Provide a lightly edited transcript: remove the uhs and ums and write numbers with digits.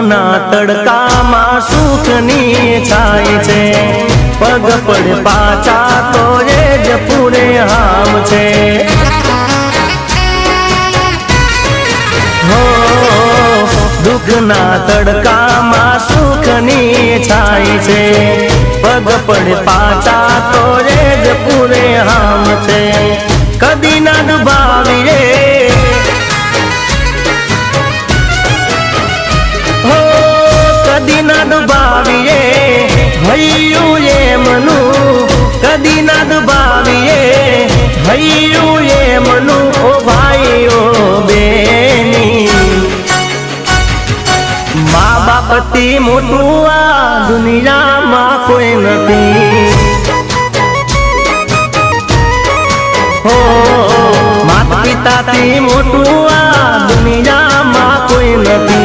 દુઃખના તડકામાં સુખની છાય છે પગ પડે પાછા તો એ જ પૂરે હામ છે હો દુઃખના તડકામાં સુખની છાય છે પગ પડે પાછા તો એ જ પૂરે હામ છે કદી ના ડુબાવીએ કદી ના ડુબાવીએ હૈયું એ મનું કદી ના ડુબાવીએ હૈયું એ મનું ઓ ભાઈઓ બેની મા બાપથી મોટું આ દુનિયામાં કોઈ નથી હો માતા પિતાથી મોટું આ દુનિયામાં કોઈ નથી।